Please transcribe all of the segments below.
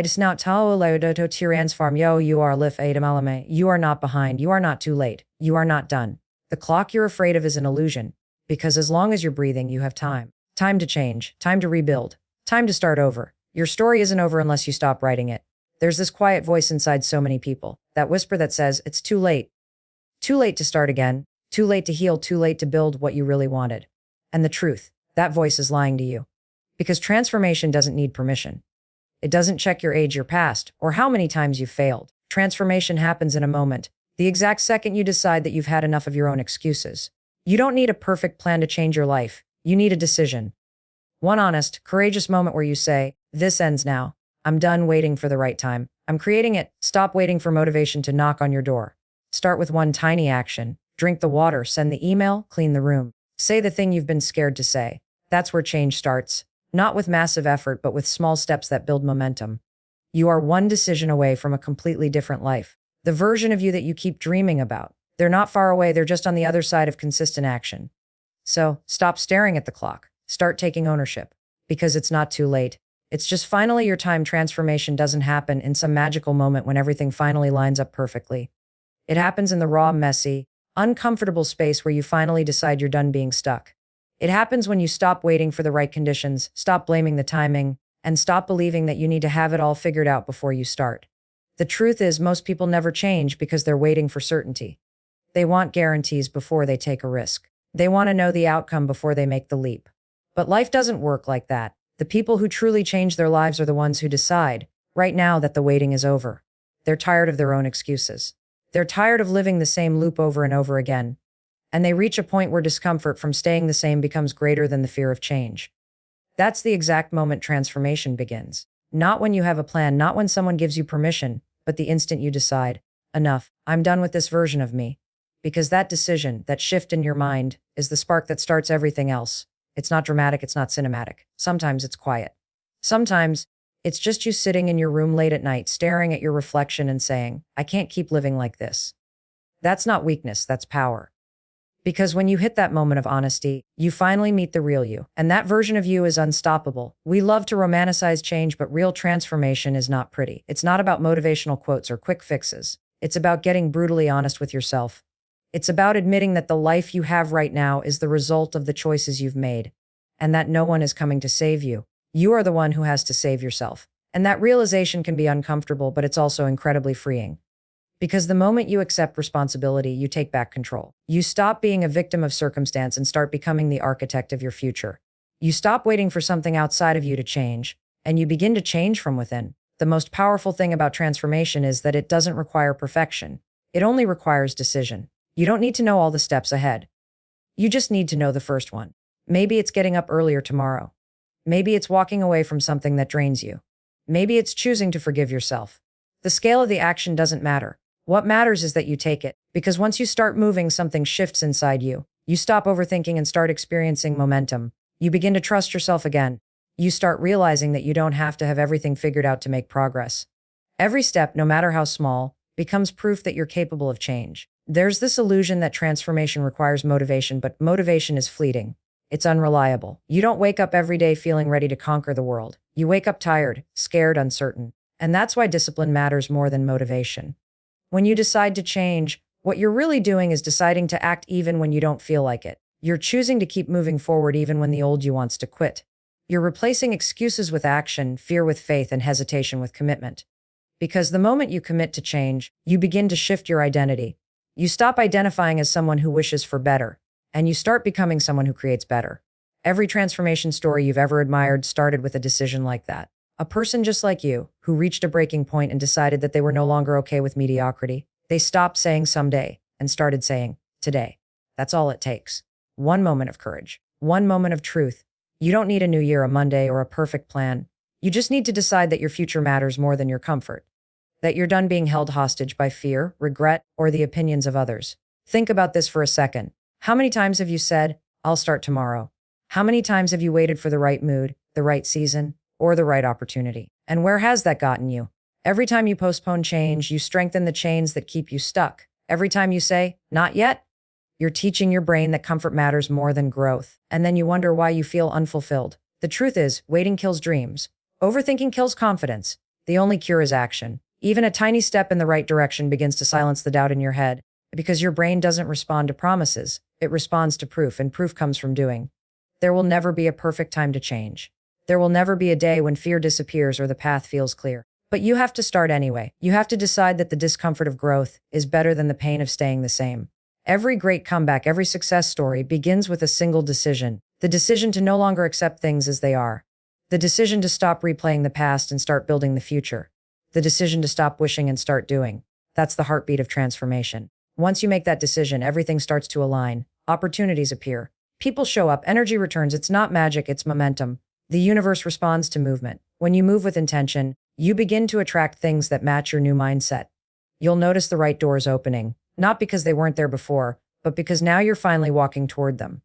snout tau to transform yo you are lif adam. You are not behind, you are not too late, you are not done. The clock you're afraid of is an illusion, because as long as you're breathing, you have time. Time to change, time to rebuild, time to start over. Your story isn't over unless you stop writing it. There's this quiet voice inside so many people, that whisper that says, it's too late. Too late to start again, too late to heal, too late to build what you really wanted. And the truth, that voice is lying to you. Because transformation doesn't need permission. It doesn't check your age, your past, or how many times you've failed. Transformation happens in a moment, the exact second you decide that you've had enough of your own excuses. You don't need a perfect plan to change your life. You need a decision. One honest, courageous moment where you say, this ends now. I'm done waiting for the right time. I'm creating it. Stop waiting for motivation to knock on your door. Start with one tiny action. Drink the water, send the email, clean the room. Say the thing you've been scared to say. That's where change starts. Not with massive effort, but with small steps that build momentum. You are one decision away from a completely different life. The version of you that you keep dreaming about. They're not far away, they're just on the other side of consistent action. So, stop staring at the clock. Start taking ownership. Because it's not too late. It's just finally your time. Transformation doesn't happen in some magical moment when everything finally lines up perfectly. It happens in the raw, messy, uncomfortable space where you finally decide you're done being stuck. It happens when you stop waiting for the right conditions, stop blaming the timing, and stop believing that you need to have it all figured out before you start. The truth is, most people never change because they're waiting for certainty. They want guarantees before they take a risk. They want to know the outcome before they make the leap. But life doesn't work like that. The people who truly change their lives are the ones who decide, right now, that the waiting is over. They're tired of their own excuses. They're tired of living the same loop over and over again. And they reach a point where discomfort from staying the same becomes greater than the fear of change. That's the exact moment transformation begins. Not when you have a plan, not when someone gives you permission, but the instant you decide, enough, I'm done with this version of me. Because that decision, that shift in your mind, is the spark that starts everything else. It's not dramatic, it's not cinematic. Sometimes it's quiet. Sometimes it's just you sitting in your room late at night, staring at your reflection and saying, I can't keep living like this. That's not weakness, that's power. Because when you hit that moment of honesty, you finally meet the real you. And that version of you is unstoppable. We love to romanticize change, but real transformation is not pretty. It's not about motivational quotes or quick fixes. It's about getting brutally honest with yourself. It's about admitting that the life you have right now is the result of the choices you've made, and that no one is coming to save you. You are the one who has to save yourself. And that realization can be uncomfortable, but it's also incredibly freeing. Because the moment you accept responsibility, you take back control. You stop being a victim of circumstance and start becoming the architect of your future. You stop waiting for something outside of you to change, and you begin to change from within. The most powerful thing about transformation is that it doesn't require perfection. It only requires decision. You don't need to know all the steps ahead. You just need to know the first one. Maybe it's getting up earlier tomorrow. Maybe it's walking away from something that drains you. Maybe it's choosing to forgive yourself. The scale of the action doesn't matter. What matters is that you take it, because once you start moving, something shifts inside you. You stop overthinking and start experiencing momentum. You begin to trust yourself again. You start realizing that you don't have to have everything figured out to make progress. Every step, no matter how small, becomes proof that you're capable of change. There's this illusion that transformation requires motivation, but motivation is fleeting. It's unreliable. You don't wake up every day feeling ready to conquer the world. You wake up tired, scared, uncertain. And that's why discipline matters more than motivation. When you decide to change, what you're really doing is deciding to act even when you don't feel like it. You're choosing to keep moving forward even when the old you wants to quit. You're replacing excuses with action, fear with faith, and hesitation with commitment. Because the moment you commit to change, you begin to shift your identity. You stop identifying as someone who wishes for better, and you start becoming someone who creates better. Every transformation story you've ever admired started with a decision like that. A person just like you, who reached a breaking point and decided that they were no longer okay with mediocrity. They stopped saying someday and started saying today. That's all it takes. One moment of courage. One moment of truth. You don't need a new year, a Monday, or a perfect plan. You just need to decide that your future matters more than your comfort. That you're done being held hostage by fear, regret, or the opinions of others. Think about this for a second. How many times have you said, I'll start tomorrow? How many times have you waited for the right mood, the right season, or the right opportunity? And where has that gotten you? Every time you postpone change, you strengthen the chains that keep you stuck. Every time you say, not yet, you're teaching your brain that comfort matters more than growth. And then you wonder why you feel unfulfilled. The truth is, waiting kills dreams. Overthinking kills confidence. The only cure is action. Even a tiny step in the right direction begins to silence the doubt in your head, because your brain doesn't respond to promises. It responds to proof, and proof comes from doing. There will never be a perfect time to change. There will never be a day when fear disappears or the path feels clear. But you have to start anyway. You have to decide that the discomfort of growth is better than the pain of staying the same. Every great comeback, every success story begins with a single decision. The decision to no longer accept things as they are. The decision to stop replaying the past and start building the future. The decision to stop wishing and start doing. That's the heartbeat of transformation. Once you make that decision, everything starts to align. Opportunities appear. People show up. Energy returns. It's not magic, it's momentum. The universe responds to movement. When you move with intention, you begin to attract things that match your new mindset. You'll notice the right doors opening, not because they weren't there before, but because now you're finally walking toward them.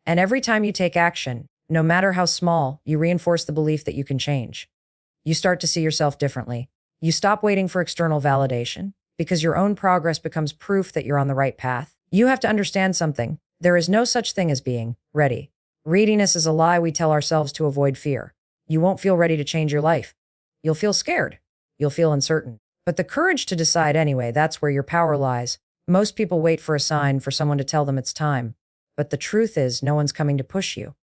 And every time you take action, no matter how small, you reinforce the belief that you can change. You start to see yourself differently. You stop waiting for external validation, because your own progress becomes proof that you're on the right path. You have to understand something. There is no such thing as being ready. Readiness is a lie we tell ourselves to avoid fear. You won't feel ready to change your life. You'll feel scared. You'll feel uncertain. But the courage to decide anyway, that's where your power lies. Most people wait for a sign, for someone to tell them it's time. But the truth is, no one's coming to push you.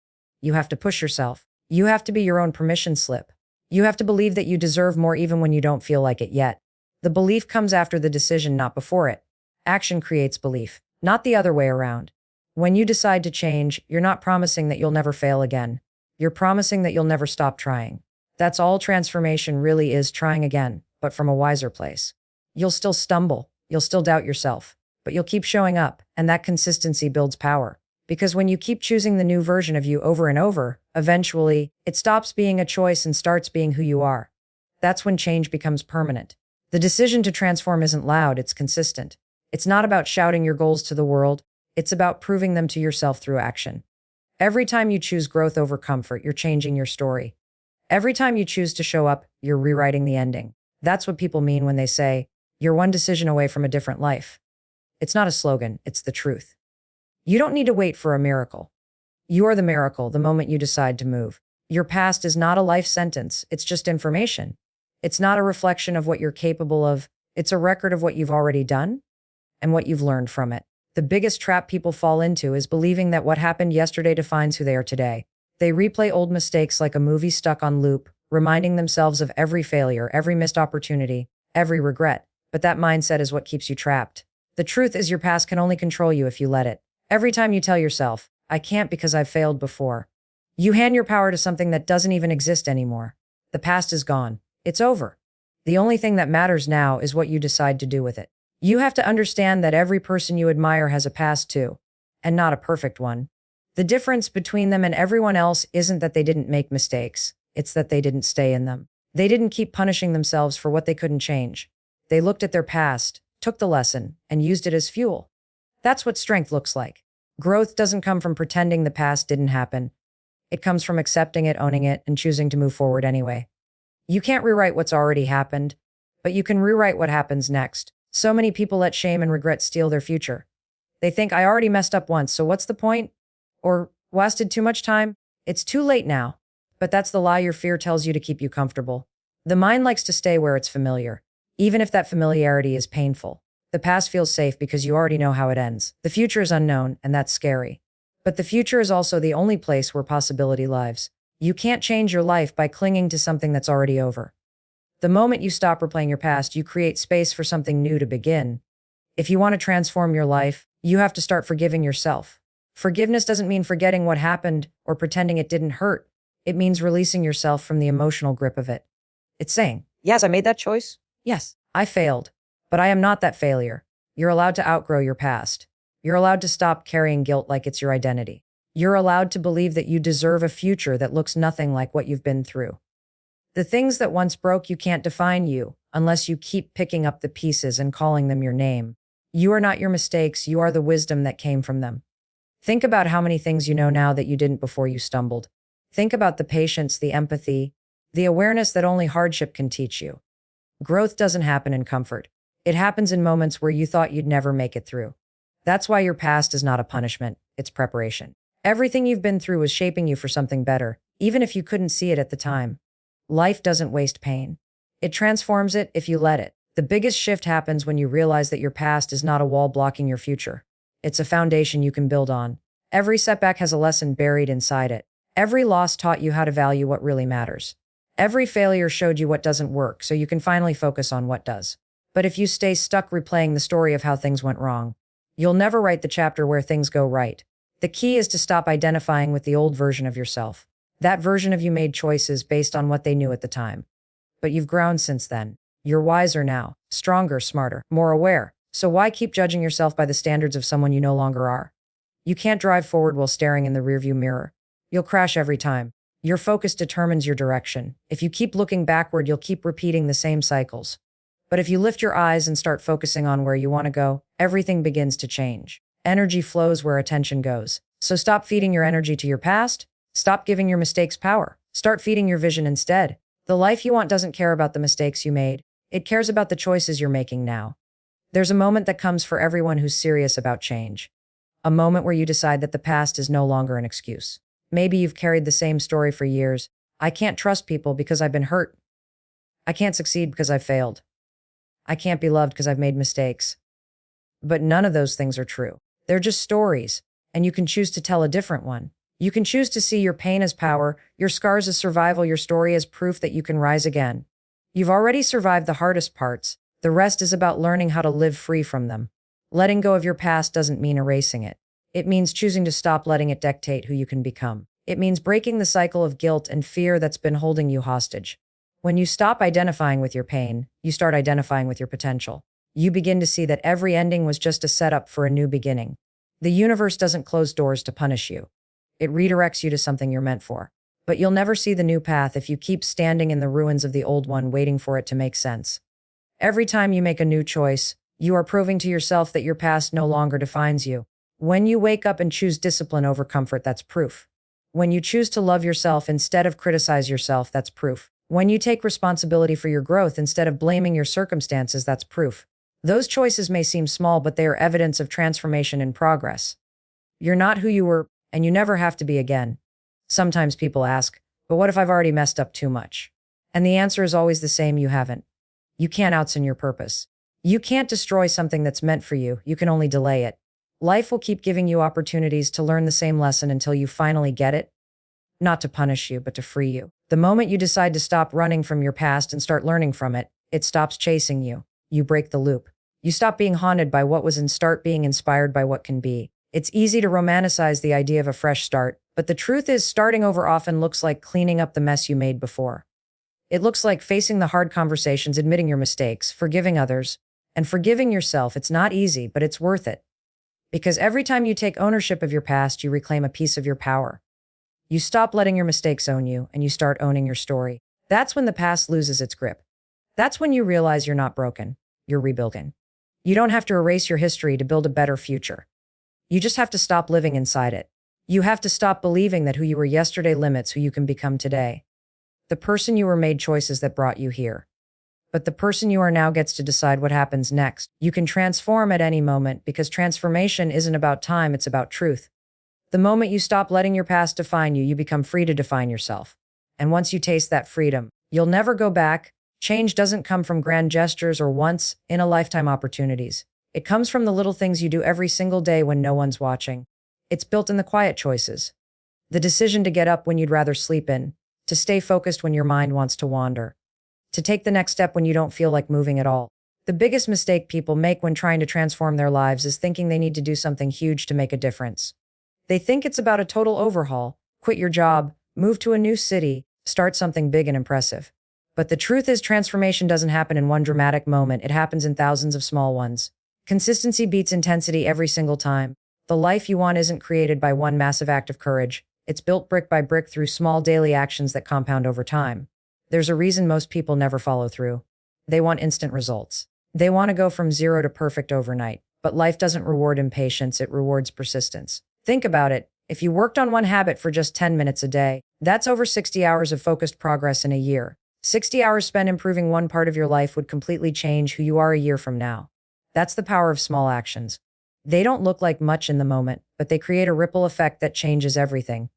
You have to push yourself. You have to be your own permission slip. You have to believe that you deserve more even when you don't feel like it yet. The belief comes after the decision, not before it. Action creates belief, not the other way around. When you decide to change, you're not promising that you'll never fail again. You're promising that you'll never stop trying. That's all transformation really is, trying again, but from a wiser place. You'll still stumble, you'll still doubt yourself, but you'll keep showing up, and that consistency builds power. Because when you keep choosing the new version of you over and over, eventually, it stops being a choice and starts being who you are. That's when change becomes permanent. The decision to transform isn't loud, it's consistent. It's not about shouting your goals to the world, it's about proving them to yourself through action. Every time you choose growth over comfort, you're changing your story. Every time you choose to show up, you're rewriting the ending. That's what people mean when they say, you're one decision away from a different life. It's not a slogan, it's the truth. You don't need to wait for a miracle. You are the miracle the moment you decide to move. Your past is not a life sentence, it's just information. It's not a reflection of what you're capable of, it's a record of what you've already done and what you've learned from it. The biggest trap people fall into is believing that what happened yesterday defines who they are today. They replay old mistakes like a movie stuck on loop, reminding themselves of every failure, every missed opportunity, every regret. But that mindset is what keeps you trapped. The truth is, your past can only control you if you let it. Every time you tell yourself, I can't because I've failed before, you hand your power to something that doesn't even exist anymore. The past is gone. It's over. The only thing that matters now is what you decide to do with it. You have to understand that every person you admire has a past too, and not a perfect one. The difference between them and everyone else isn't that they didn't make mistakes, it's that they didn't stay in them. They didn't keep punishing themselves for what they couldn't change. They looked at their past, took the lesson, and used it as fuel. That's what strength looks like. Growth doesn't come from pretending the past didn't happen. It comes from accepting it, owning it, and choosing to move forward anyway. You can't rewrite what's already happened, but you can rewrite what happens next. So many people let shame and regret steal their future. They think, I already messed up once, so what's the point? Or wasted too much time? It's too late now. But that's the lie your fear tells you to keep you comfortable. The mind likes to stay where it's familiar, even if that familiarity is painful. The past feels safe because you already know how it ends. The future is unknown, and that's scary. But the future is also the only place where possibility lives. You can't change your life by clinging to something that's already over. The moment you stop replaying your past, you create space for something new to begin. If you want to transform your life, you have to start forgiving yourself. Forgiveness doesn't mean forgetting what happened or pretending it didn't hurt. It means releasing yourself from the emotional grip of it. It's saying, yes, I made that choice. Yes, I failed, but I am not that failure. You're allowed to outgrow your past. You're allowed to stop carrying guilt like it's your identity. You're allowed to believe that you deserve a future that looks nothing like what you've been through. The things that once broke you can't define you unless you keep picking up the pieces and calling them your name. You are not your mistakes, you are the wisdom that came from them. Think about how many things you know now that you didn't before you stumbled. Think about the patience, the empathy, the awareness that only hardship can teach you. Growth doesn't happen in comfort. It happens in moments where you thought you'd never make it through. That's why your past is not a punishment, it's preparation. Everything you've been through was shaping you for something better, even if you couldn't see it at the time. Life doesn't waste pain. It transforms it if you let it. The biggest shift happens when you realize that your past is not a wall blocking your future. It's a foundation you can build on. Every setback has a lesson buried inside it. Every loss taught you how to value what really matters. Every failure showed you what doesn't work, so you can finally focus on what does. But if you stay stuck replaying the story of how things went wrong, you'll never write the chapter where things go right. The key is to stop identifying with the old version of yourself. That version of you made choices based on what they knew at the time. But you've grown since then. You're wiser now, stronger, smarter, more aware. So why keep judging yourself by the standards of someone you no longer are? You can't drive forward while staring in the rearview mirror. You'll crash every time. Your focus determines your direction. If you keep looking backward, you'll keep repeating the same cycles. But if you lift your eyes and start focusing on where you want to go, everything begins to change. Energy flows where attention goes. So stop feeding your energy to your past. Stop giving your mistakes power. Start feeding your vision instead. The life you want doesn't care about the mistakes you made. It cares about the choices you're making now. There's a moment that comes for everyone who's serious about change. A moment where you decide that the past is no longer an excuse. Maybe you've carried the same story for years. I can't trust people because I've been hurt. I can't succeed because I've failed. I can't be loved because I've made mistakes. But none of those things are true. They're just stories, and you can choose to tell a different one. You can choose to see your pain as power, your scars as survival, your story as proof that you can rise again. You've already survived the hardest parts. The rest is about learning how to live free from them. Letting go of your past doesn't mean erasing it. It means choosing to stop letting it dictate who you can become. It means breaking the cycle of guilt and fear that's been holding you hostage. When you stop identifying with your pain, you start identifying with your potential. You begin to see that every ending was just a setup for a new beginning. The universe doesn't close doors to punish you. It redirects you to something you're meant for. But you'll never see the new path if you keep standing in the ruins of the old one, waiting for it to make sense. Every time you make a new choice, you are proving to yourself that your past no longer defines you. When you wake up and choose discipline over comfort, that's proof. When you choose to love yourself instead of criticize yourself, that's proof. When you take responsibility for your growth instead of blaming your circumstances, that's proof. Those choices may seem small, but they are evidence of transformation in progress. You're not who you were, and you never have to be again. Sometimes people ask, but what if I've already messed up too much? And the answer is always the same: you haven't. You can't outsin your purpose. You can't destroy something that's meant for you. You can only delay it. Life will keep giving you opportunities to learn the same lesson until you finally get it. Not to punish you, but to free you. The moment you decide to stop running from your past and start learning from it, it stops chasing you. You break the loop. You stop being haunted by what was and start being inspired by what can be. It's easy to romanticize the idea of a fresh start, but the truth is starting over often looks like cleaning up the mess you made before. It looks like facing the hard conversations, admitting your mistakes, forgiving others, and forgiving yourself. It's not easy, but it's worth it. Because every time you take ownership of your past, you reclaim a piece of your power. You stop letting your mistakes own you, and you start owning your story. That's when the past loses its grip. That's when you realize you're not broken, you're rebuilding. You don't have to erase your history to build a better future. You just have to stop living inside it. You have to stop believing that who you were yesterday limits who you can become today. The person you were made choices that brought you here. But the person you are now gets to decide what happens next. You can transform at any moment, because transformation isn't about time, it's about truth. The moment you stop letting your past define you, you become free to define yourself. And once you taste that freedom, you'll never go back. Change doesn't come from grand gestures or once-in-a-lifetime opportunities. It comes from the little things you do every single day when no one's watching. It's built in the quiet choices. The decision to get up when you'd rather sleep in, to stay focused when your mind wants to wander, to take the next step when you don't feel like moving at all. The biggest mistake people make when trying to transform their lives is thinking they need to do something huge to make a difference. They think it's about a total overhaul, quit your job, move to a new city, start something big and impressive. But the truth is, transformation doesn't happen in one dramatic moment. It happens in thousands of small ones. Consistency beats intensity every single time. The life you want isn't created by one massive act of courage. It's built brick by brick through small daily actions that compound over time. There's a reason most people never follow through. They want instant results. They want to go from zero to perfect overnight. But life doesn't reward impatience, it rewards persistence. Think about it. If you worked on one habit for just 10 minutes a day, that's over 60 hours of focused progress in a year. 60 hours spent improving one part of your life would completely change who you are a year from now. That's the power of small actions. They don't look like much in the moment, but they create a ripple effect that changes everything.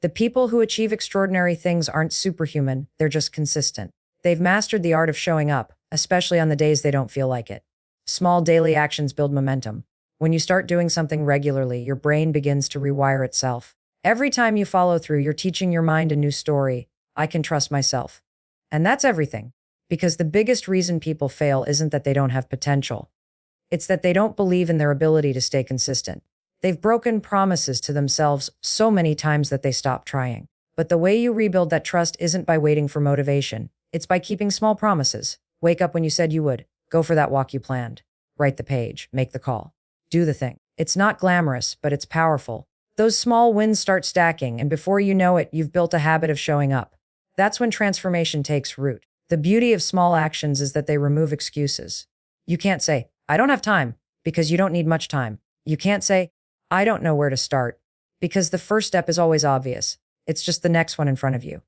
The people who achieve extraordinary things aren't superhuman, they're just consistent. They've mastered the art of showing up, especially on the days they don't feel like it. Small daily actions build momentum. When you start doing something regularly, your brain begins to rewire itself. Every time you follow through, you're teaching your mind a new story. I can trust myself. And that's everything. Because the biggest reason people fail isn't that they don't have potential. It's that they don't believe in their ability to stay consistent. They've broken promises to themselves so many times that they stop trying. But the way you rebuild that trust isn't by waiting for motivation. It's by keeping small promises. Wake up when you said you would. Go for that walk you planned. Write the page. Make the call. Do the thing. It's not glamorous, but it's powerful. Those small wins start stacking, and before you know it, you've built a habit of showing up. That's when transformation takes root. The beauty of small actions is that they remove excuses. You can't say, I don't have time, because you don't need much time. You can't say, I don't know where to start, because the first step is always obvious. It's just the next one in front of you.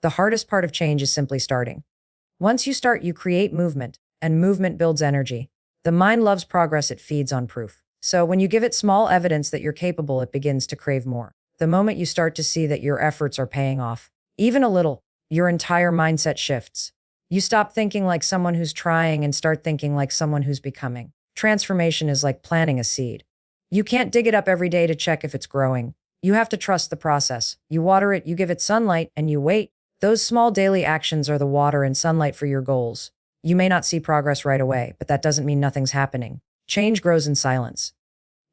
The hardest part of change is simply starting. Once you start, you create movement, and movement builds energy. The mind loves progress, it feeds on proof. So when you give it small evidence that you're capable, it begins to crave more. The moment you start to see that your efforts are paying off, even a little, your entire mindset shifts. You stop thinking like someone who's trying and start thinking like someone who's becoming. Transformation is like planting a seed. You can't dig it up every day to check if it's growing. You have to trust the process. You water it, you give it sunlight, and you wait. Those small daily actions are the water and sunlight for your goals. You may not see progress right away, but that doesn't mean nothing's happening. Change grows in silence.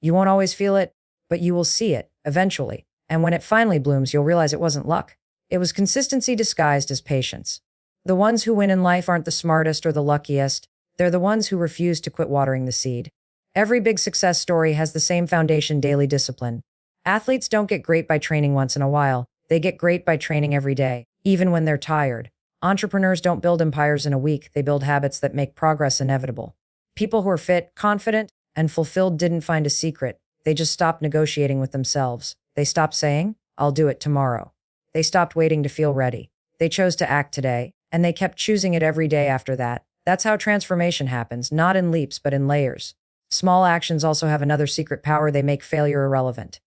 You won't always feel it, but you will see it, eventually. And when it finally blooms, you'll realize it wasn't luck. It was consistency disguised as patience. The ones who win in life aren't the smartest or the luckiest. They're the ones who refuse to quit watering the seed. Every big success story has the same foundation: daily discipline. Athletes don't get great by training once in a while. They get great by training every day, even when they're tired. Entrepreneurs don't build empires in a week. They build habits that make progress inevitable. People who are fit, confident, and fulfilled didn't find a secret. They just stopped negotiating with themselves. They stopped saying, I'll do it tomorrow. They stopped waiting to feel ready. They chose to act today, and they kept choosing it every day after that. That's how transformation happens, not in leaps, but in layers. Small actions also have another secret power: they make failure irrelevant.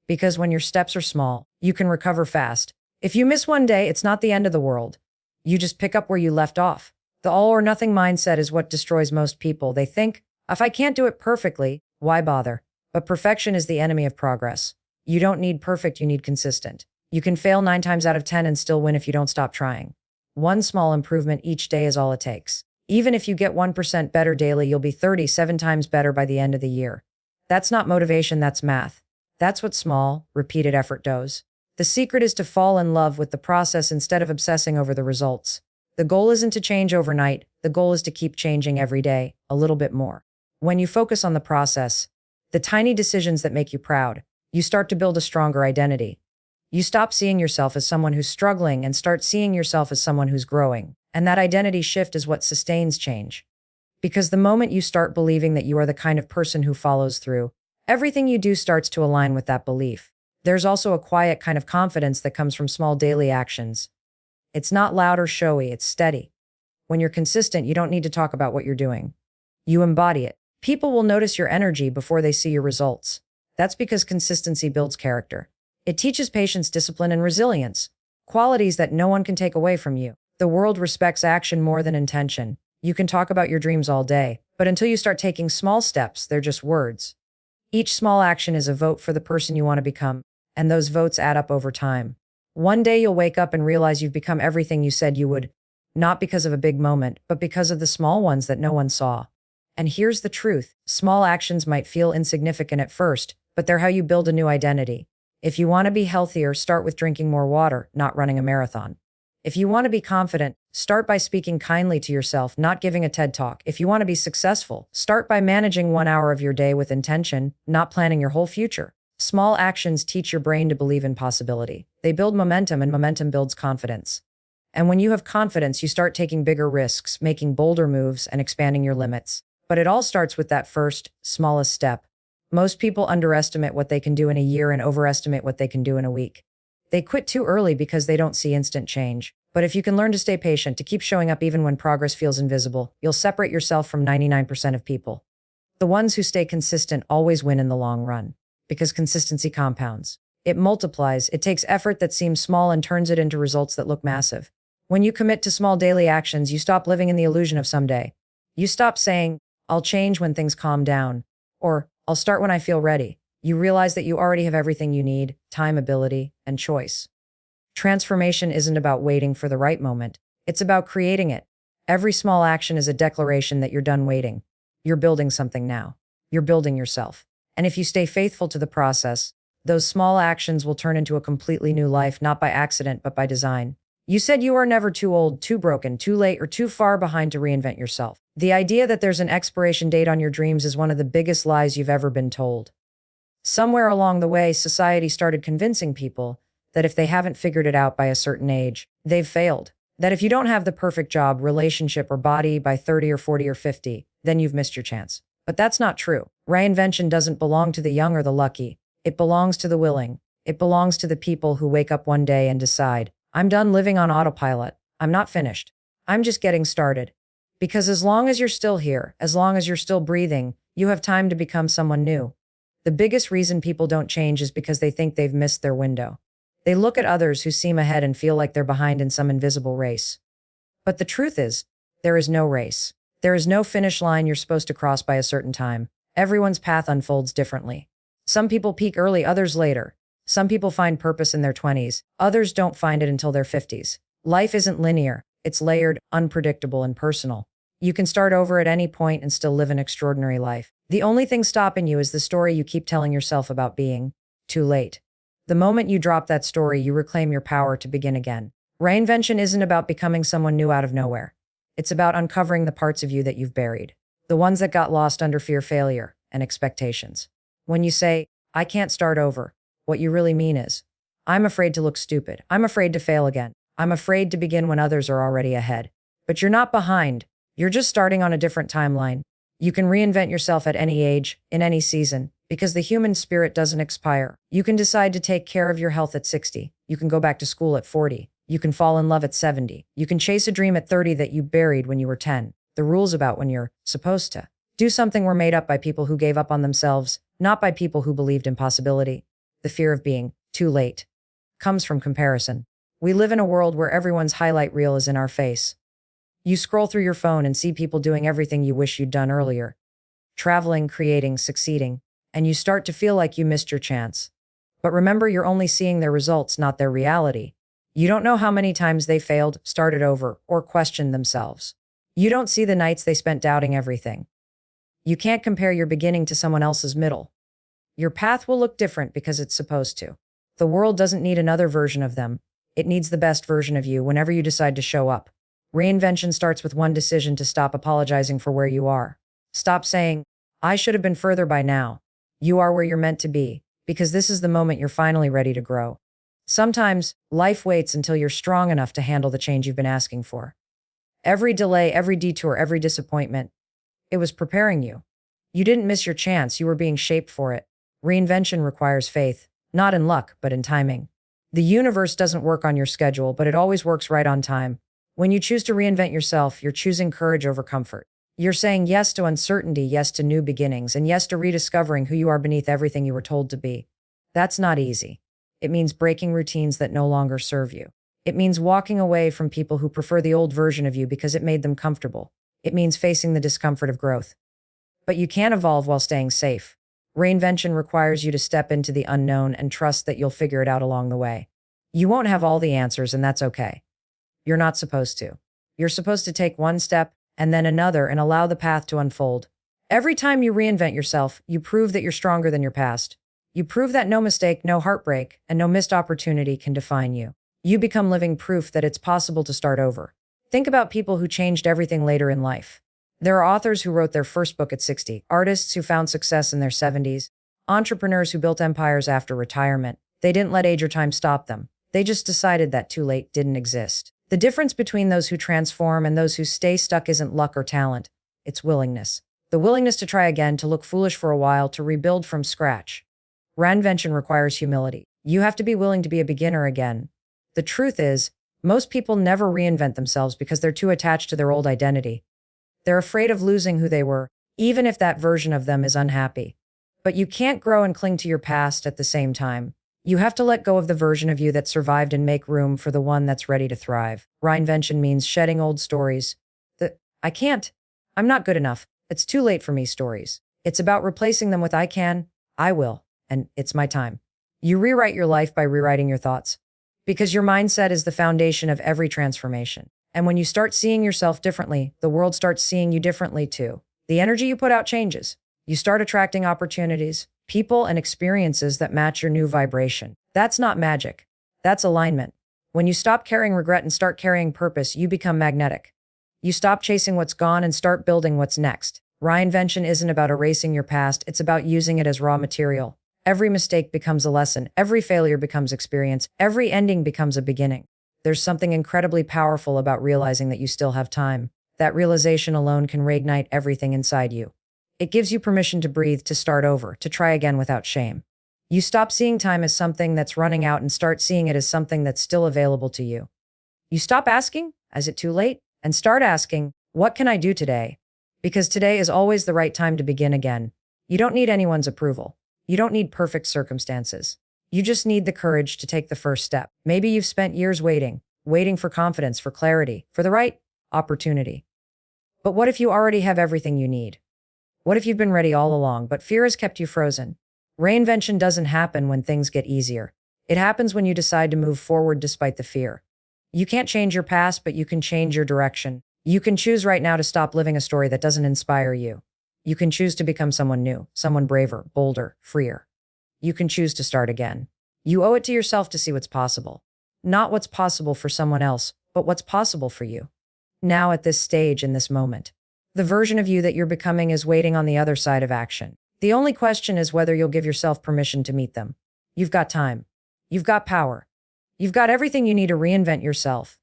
Because when your steps are small, you can recover fast. If you miss one day, it's not the end of the world. You just pick up where you left off. The all or nothing mindset is what destroys most people. They think, if I can't do it perfectly, why bother? But perfection is the enemy of progress. You don't need perfect, you need consistent. You can fail 9 times out of 10 and still win if you don't stop trying. One small improvement each day is all it takes. Even if you get 1% better daily, you'll be 37 times better by the end of the year. That's not motivation, that's math. That's what small, repeated effort does. The secret is to fall in love with the process instead of obsessing over the results. The goal isn't to change overnight. The goal is to keep changing every day, a little bit more. When you focus on the process, the tiny decisions that make you proud, you start to build a stronger identity. You stop seeing yourself as someone who's struggling and start seeing yourself as someone who's growing. And that identity shift is what sustains change. Because the moment you start believing that you are the kind of person who follows through, everything you do starts to align with that belief. There's also a quiet kind of confidence that comes from small daily actions. It's not loud or showy, it's steady. When you're consistent, you don't need to talk about what you're doing. You embody it. People will notice your energy before they see your results. That's because consistency builds character. It teaches patience, discipline, and resilience, qualities that no one can take away from you. The world respects action more than intention. You can talk about your dreams all day, but until you start taking small steps, they're just words. Each small action is a vote for the person you want to become, and those votes add up over time. One day you'll wake up and realize you've become everything you said you would, not because of a big moment, but because of the small ones that no one saw. And here's the truth: small actions might feel insignificant at first, but they're how you build a new identity. If you want to be healthier, start with drinking more water, not running a marathon. If you want to be confident, start by speaking kindly to yourself, not giving a TED talk. If you want to be successful, start by managing 1 hour of your day with intention, not planning your whole future. Small actions teach your brain to believe in possibility. They build momentum, and momentum builds confidence. And when you have confidence, you start taking bigger risks, making bolder moves, and expanding your limits. But it all starts with that first, smallest step. Most people underestimate what they can do in a year and overestimate what they can do in a week. They quit too early because they don't see instant change. But if you can learn to stay patient, to keep showing up even when progress feels invisible, you'll separate yourself from 99% of people. The ones who stay consistent always win in the long run. Because consistency compounds. It multiplies. It takes effort that seems small and turns it into results that look massive. When you commit to small daily actions, you stop living in the illusion of someday. You stop saying, I'll change when things calm down, or I'll start when I feel ready. You realize that you already have everything you need: time, ability, and choice. Transformation isn't about waiting for the right moment. It's about creating it. Every small action is a declaration that you're done waiting. You're building something now. You're building yourself. And if you stay faithful to the process, those small actions will turn into a completely new life, not by accident, but by design. You said you are never too old, too broken, too late, or too far behind to reinvent yourself. The idea that there's an expiration date on your dreams is one of the biggest lies you've ever been told. Somewhere along the way, society started convincing people that if they haven't figured it out by a certain age, they've failed. That if you don't have the perfect job, relationship, or body by 30 or 40 or 50, then you've missed your chance. But that's not true. Reinvention doesn't belong to the young or the lucky. It belongs to the willing. It belongs to the people who wake up one day and decide, I'm done living on autopilot. I'm not finished. I'm just getting started. Because as long as you're still here, as long as you're still breathing, you have time to become someone new. The biggest reason people don't change is because they think they've missed their window. They look at others who seem ahead and feel like they're behind in some invisible race. But the truth is, there is no race. There is no finish line you're supposed to cross by a certain time. Everyone's path unfolds differently. Some people peak early, others later. Some people find purpose in their 20s. Others don't find it until their 50s. Life isn't linear. It's layered, unpredictable, and personal. You can start over at any point and still live an extraordinary life. The only thing stopping you is the story you keep telling yourself about being too late. The moment you drop that story, you reclaim your power to begin again. Reinvention isn't about becoming someone new out of nowhere. It's about uncovering the parts of you that you've buried, the ones that got lost under fear, failure, and expectations. When you say, I can't start over, what you really mean is, I'm afraid to look stupid. I'm afraid to fail again. I'm afraid to begin when others are already ahead. But you're not behind. You're just starting on a different timeline. You can reinvent yourself at any age, in any season, because the human spirit doesn't expire. You can decide to take care of your health at 60. You can go back to school at 40. You can fall in love at 70. You can chase a dream at 30 that you buried when you were 10. The rules about when you're supposed to do something were made up by people who gave up on themselves, not by people who believed in possibility. The fear of being too late comes from comparison. We live in a world where everyone's highlight reel is in our face. You scroll through your phone and see people doing everything you wish you'd done earlier. Traveling, creating, succeeding. And you start to feel like you missed your chance. But remember, you're only seeing their results, not their reality. You don't know how many times they failed, started over, or questioned themselves. You don't see the nights they spent doubting everything. You can't compare your beginning to someone else's middle. Your path will look different because it's supposed to. The world doesn't need another version of them. It needs the best version of you whenever you decide to show up. Reinvention starts with one decision: to stop apologizing for where you are. Stop saying, I should have been further by now. You are where you're meant to be, because this is the moment you're finally ready to grow. Sometimes, life waits until you're strong enough to handle the change you've been asking for. Every delay, every detour, every disappointment, it was preparing you. You didn't miss your chance, you were being shaped for it. Reinvention requires faith, not in luck, but in timing. The universe doesn't work on your schedule, but it always works right on time. When you choose to reinvent yourself, you're choosing courage over comfort. You're saying yes to uncertainty, yes to new beginnings, and yes to rediscovering who you are beneath everything you were told to be. That's not easy. It means breaking routines that no longer serve you. It means walking away from people who prefer the old version of you because it made them comfortable. It means facing the discomfort of growth. But you can't evolve while staying safe. Reinvention requires you to step into the unknown and trust that you'll figure it out along the way. You won't have all the answers, and that's okay. You're not supposed to. You're supposed to take one step and then another and allow the path to unfold. Every time you reinvent yourself, you prove that you're stronger than your past. You prove that no mistake, no heartbreak, and no missed opportunity can define you. You become living proof that it's possible to start over. Think about people who changed everything later in life. There are authors who wrote their first book at 60, artists who found success in their 70s, entrepreneurs who built empires after retirement. They didn't let age or time stop them. They just decided that too late didn't exist. The difference between those who transform and those who stay stuck isn't luck or talent. It's willingness. The willingness to try again, to look foolish for a while, to rebuild from scratch. Reinvention requires humility. You have to be willing to be a beginner again. The truth is, most people never reinvent themselves because they're too attached to their old identity. They're afraid of losing who they were, even if that version of them is unhappy. But you can't grow and cling to your past at the same time. You have to let go of the version of you that survived and make room for the one that's ready to thrive. Reinvention means shedding old stories. The I can't, I'm not good enough, it's too late for me stories. It's about replacing them with I can, I will, and it's my time. You rewrite your life by rewriting your thoughts. Because your mindset is the foundation of every transformation. And when you start seeing yourself differently, the world starts seeing you differently too. The energy you put out changes. You start attracting opportunities, people, and experiences that match your new vibration. That's not magic. That's alignment. When you stop carrying regret and start carrying purpose, you become magnetic. You stop chasing what's gone and start building what's next. Reinvention isn't about erasing your past, it's about using it as raw material. Every mistake becomes a lesson, every failure becomes experience, every ending becomes a beginning. There's something incredibly powerful about realizing that you still have time. That realization alone can reignite everything inside you. It gives you permission to breathe, to start over, to try again without shame. You stop seeing time as something that's running out and start seeing it as something that's still available to you. You stop asking, is it too late? And start asking, what can I do today? Because today is always the right time to begin again. You don't need anyone's approval. You don't need perfect circumstances. You just need the courage to take the first step. Maybe you've spent years waiting for confidence, for clarity, for the right opportunity. But what if you already have everything you need? What if you've been ready all along, but fear has kept you frozen? Reinvention doesn't happen when things get easier. It happens when you decide to move forward despite the fear. You can't change your past, but you can change your direction. You can choose right now to stop living a story that doesn't inspire you. You can choose to become someone new, someone braver, bolder, freer. You can choose to start again. You owe it to yourself to see what's possible. Not what's possible for someone else, but what's possible for you. Now at this stage, in this moment. The version of you that you're becoming is waiting on the other side of action. The only question is whether you'll give yourself permission to meet them. You've got time. You've got power. You've got everything you need to reinvent yourself.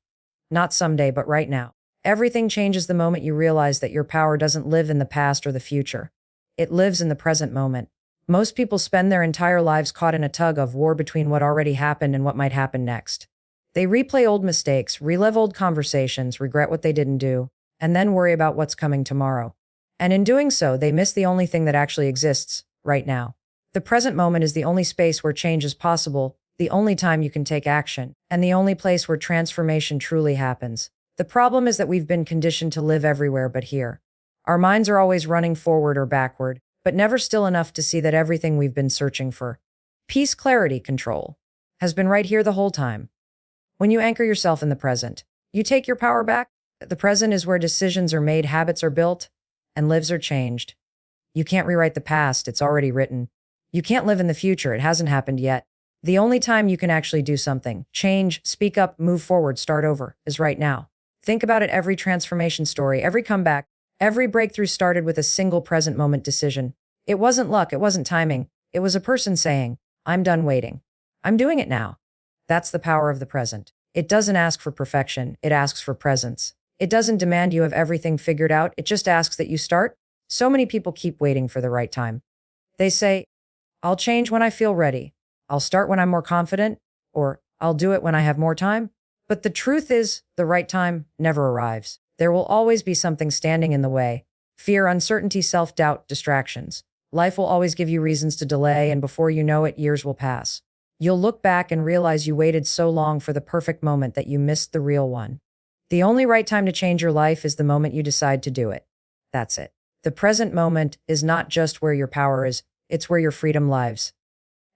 Not someday, but right now. Everything changes the moment you realize that your power doesn't live in the past or the future. It lives in the present moment. Most people spend their entire lives caught in a tug of war between what already happened and what might happen next. They replay old mistakes, relive old conversations, regret what they didn't do, and then worry about what's coming tomorrow. And in doing so, they miss the only thing that actually exists, right now. The present moment is the only space where change is possible, the only time you can take action, and the only place where transformation truly happens. The problem is that we've been conditioned to live everywhere but here. Our minds are always running forward or backward, but never still enough to see that everything we've been searching for, peace, clarity, control, has been right here the whole time. When you anchor yourself in the present, you take your power back. The present is where decisions are made, habits are built, and lives are changed. You can't rewrite the past, it's already written. You can't live in the future, it hasn't happened yet. The only time you can actually do something, change, speak up, move forward, start over, is right now. Think about it, every transformation story, every comeback, every breakthrough started with a single present moment decision. It wasn't luck, it wasn't timing. It was a person saying, I'm done waiting. I'm doing it now. That's the power of the present. It doesn't ask for perfection, it asks for presence. It doesn't demand you have everything figured out, it just asks that you start. So many people keep waiting for the right time. They say, I'll change when I feel ready. I'll start when I'm more confident, or I'll do it when I have more time. But the truth is, the right time never arrives. There will always be something standing in the way. Fear, uncertainty, self-doubt, distractions. Life will always give you reasons to delay, and before you know it, years will pass. You'll look back and realize you waited so long for the perfect moment that you missed the real one. The only right time to change your life is the moment you decide to do it. That's it. The present moment is not just where your power is, it's where your freedom lives.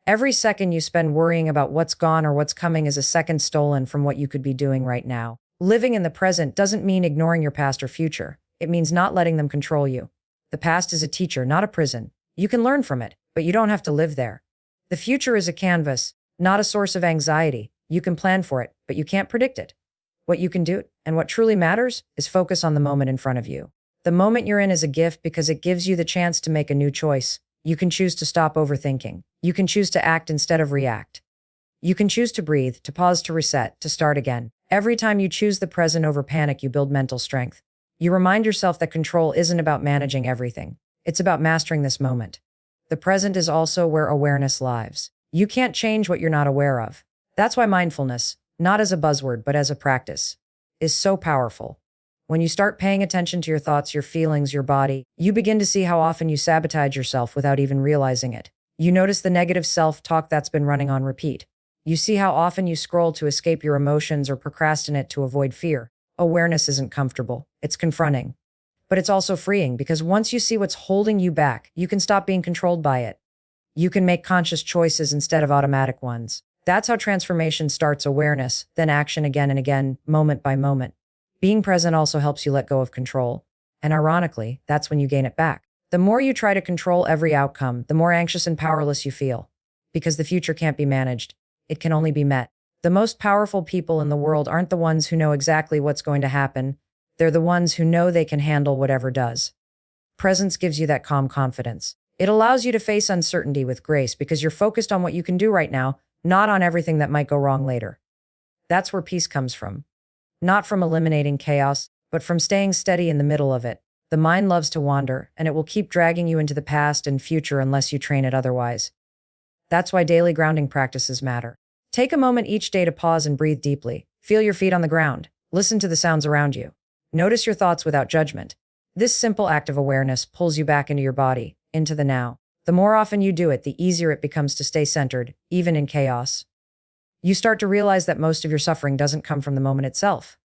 Every second you spend worrying about what's gone or what's coming is a second stolen from what you could be doing right now. Living in the present doesn't mean ignoring your past or future. It means not letting them control you. The past is a teacher, not a prison. You can learn from it, but you don't have to live there. The future is a canvas, not a source of anxiety. You can plan for it, but you can't predict it. What you can do, and what truly matters, is focus on the moment in front of you. The moment you're in is a gift because it gives you the chance to make a new choice. You can choose to stop overthinking. You can choose to act instead of react. You can choose to breathe, to pause, to reset, to start again. Every time you choose the present over panic, you build mental strength. You remind yourself that control isn't about managing everything. It's about mastering this moment. The present is also where awareness lives. You can't change what you're not aware of. That's why mindfulness, not as a buzzword, but as a practice, is so powerful. When you start paying attention to your thoughts, your feelings, your body, you begin to see how often you sabotage yourself without even realizing it. You notice the negative self-talk that's been running on repeat. You see how often you scroll to escape your emotions or procrastinate to avoid fear. Awareness isn't comfortable. It's confronting. But it's also freeing because once you see what's holding you back, you can stop being controlled by it. You can make conscious choices instead of automatic ones. That's how transformation starts: awareness, then action again and again, moment by moment. Being present also helps you let go of control. And ironically, that's when you gain it back. The more you try to control every outcome, the more anxious and powerless you feel. Because the future can't be managed. It can only be met. The most powerful people in the world aren't the ones who know exactly what's going to happen. They're the ones who know they can handle whatever does. Presence gives you that calm confidence. It allows you to face uncertainty with grace because you're focused on what you can do right now, not on everything that might go wrong later. That's where peace comes from. Not from eliminating chaos, but from staying steady in the middle of it. The mind loves to wander, and it will keep dragging you into the past and future unless you train it otherwise. That's why daily grounding practices matter. Take a moment each day to pause and breathe deeply. Feel your feet on the ground. Listen to the sounds around you. Notice your thoughts without judgment. This simple act of awareness pulls you back into your body, into the now. The more often you do it, the easier it becomes to stay centered, even in chaos. You start to realize that most of your suffering doesn't come from the moment itself.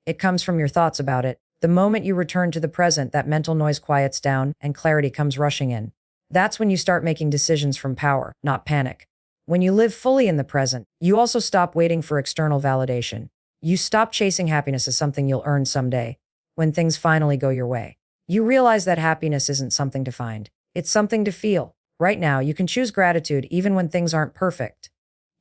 It comes from your thoughts about it. The moment you return to the present, that mental noise quiets down and clarity comes rushing in. That's when you start making decisions from power, not panic. When you live fully in the present, you also stop waiting for external validation. You stop chasing happiness as something you'll earn someday, when things finally go your way. You realize that happiness isn't something to find. It's something to feel. Right now, you can choose gratitude even when things aren't perfect.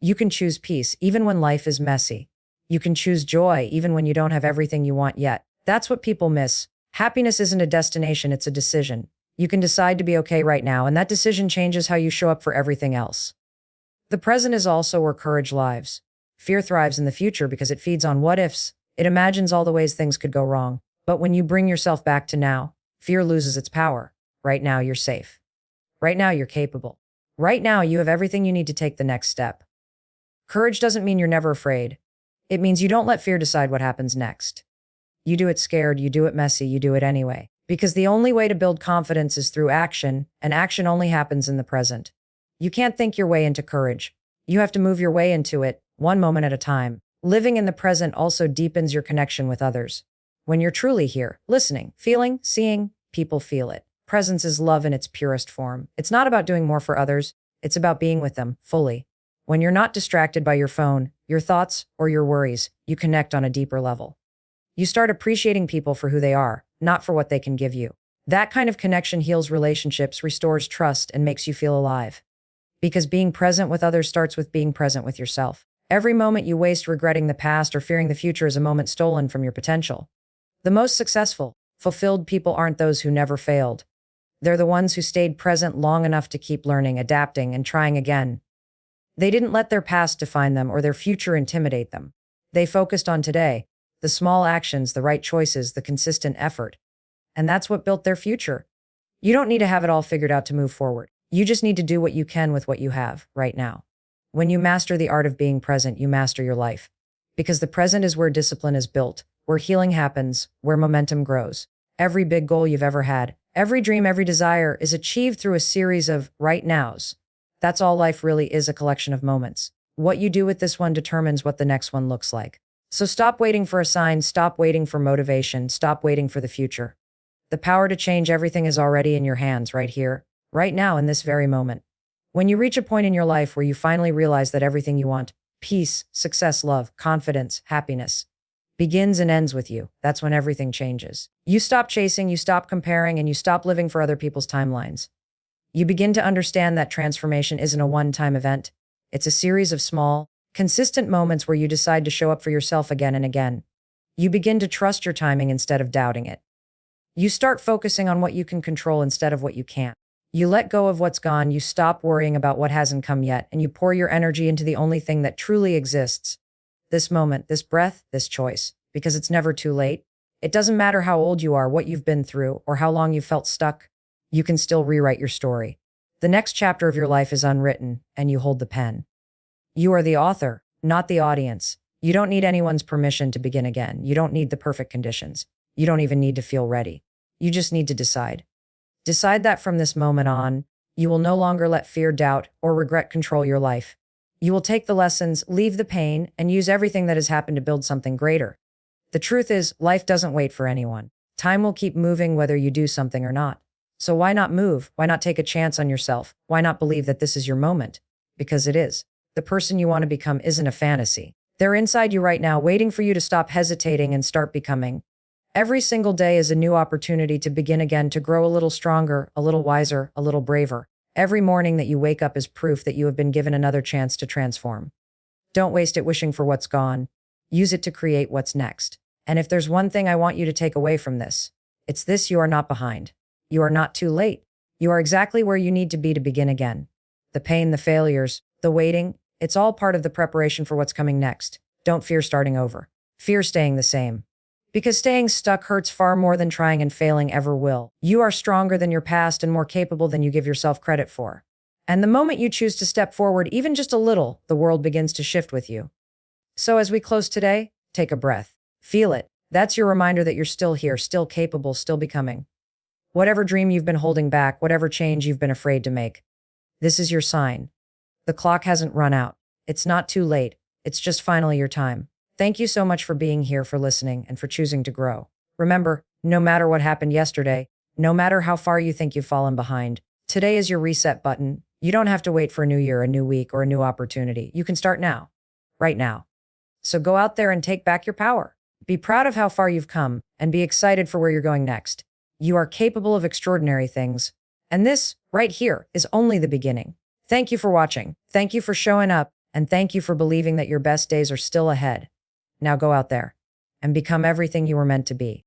You can choose peace even when life is messy. You can choose joy even when you don't have everything you want yet. That's what people miss. Happiness isn't a destination, it's a decision. You can decide to be okay right now, and that decision changes how you show up for everything else. The present is also where courage lives. Fear thrives in the future because it feeds on what-ifs. It imagines all the ways things could go wrong. But when you bring yourself back to now, fear loses its power. Right now, you're safe. Right now, you're capable. Right now, you have everything you need to take the next step. Courage doesn't mean you're never afraid. It means you don't let fear decide what happens next. You do it scared, you do it messy, you do it anyway. Because the only way to build confidence is through action, and action only happens in the present. You can't think your way into courage. You have to move your way into it, one moment at a time. Living in the present also deepens your connection with others. When you're truly here, listening, feeling, seeing, people feel it. Presence is love in its purest form. It's not about doing more for others. It's about being with them, fully. When you're not distracted by your phone, your thoughts, or your worries, you connect on a deeper level. You start appreciating people for who they are, not for what they can give you. That kind of connection heals relationships, restores trust, and makes you feel alive. Because being present with others starts with being present with yourself. Every moment you waste regretting the past or fearing the future is a moment stolen from your potential. The most successful, fulfilled people aren't those who never failed. They're the ones who stayed present long enough to keep learning, adapting, and trying again. They didn't let their past define them or their future intimidate them. They focused on today, the small actions, the right choices, the consistent effort. And that's what built their future. You don't need to have it all figured out to move forward. You just need to do what you can with what you have right now. When you master the art of being present, you master your life. Because the present is where discipline is built, where healing happens, where momentum grows. Every big goal you've ever had, every dream, every desire is achieved through a series of right nows. That's all life really is, a collection of moments. What you do with this one determines what the next one looks like. So stop waiting for a sign, stop waiting for motivation, stop waiting for the future. The power to change everything is already in your hands right here, right now, in this very moment. When you reach a point in your life where you finally realize that everything you want, peace, success, love, confidence, happiness, begins and ends with you, that's when everything changes. You stop chasing, you stop comparing, and you stop living for other people's timelines. You begin to understand that transformation isn't a one-time event. It's a series of small, consistent moments where you decide to show up for yourself again and again. You begin to trust your timing instead of doubting it. You start focusing on what you can control instead of what you can't. You let go of what's gone, you stop worrying about what hasn't come yet, and you pour your energy into the only thing that truly exists. This moment, this breath, this choice. Because it's never too late. It doesn't matter how old you are, what you've been through, or how long you've felt stuck. You can still rewrite your story. The next chapter of your life is unwritten, and you hold the pen. You are the author, not the audience. You don't need anyone's permission to begin again. You don't need the perfect conditions. You don't even need to feel ready. You just need to decide. Decide that from this moment on, You will no longer let fear, doubt, or regret control your life. You will take the lessons, leave the pain, and use everything that has happened to build something greater. The truth is, life doesn't wait for anyone. Time will keep moving whether you do something or not. So why not move? Why not take a chance on yourself? Why not believe that this is your moment? Because it is. The person you want to become isn't a fantasy. They're inside you right now, waiting for you to stop hesitating and start becoming. Every single day is a new opportunity to begin again, to grow a little stronger, a little wiser, a little braver. Every morning that you wake up is proof that you have been given another chance to transform. Don't waste it wishing for what's gone. Use it to create what's next. And if there's one thing I want you to take away from this, it's this: you are not behind. You are not too late. You are exactly where you need to be to begin again. The pain, the failures, the waiting, it's all part of the preparation for what's coming next. Don't fear starting over. Fear staying the same. Because staying stuck hurts far more than trying and failing ever will. You are stronger than your past and more capable than you give yourself credit for. And the moment you choose to step forward, even just a little, the world begins to shift with you. So as we close today, take a breath. Feel it. That's your reminder that you're still here, still capable, still becoming. Whatever dream you've been holding back, whatever change you've been afraid to make, this is your sign. The clock hasn't run out. It's not too late. It's just finally your time. Thank you so much for being here, for listening, and for choosing to grow. Remember, no matter what happened yesterday, no matter how far you think you've fallen behind, today is your reset button. You don't have to wait for a new year, a new week, or a new opportunity. You can start now, right now. So go out there and take back your power. Be proud of how far you've come, and be excited for where you're going next. You are capable of extraordinary things. And this, right here, is only the beginning. Thank you for watching. Thank you for showing up. And thank you for believing that your best days are still ahead. Now go out there and become everything you were meant to be.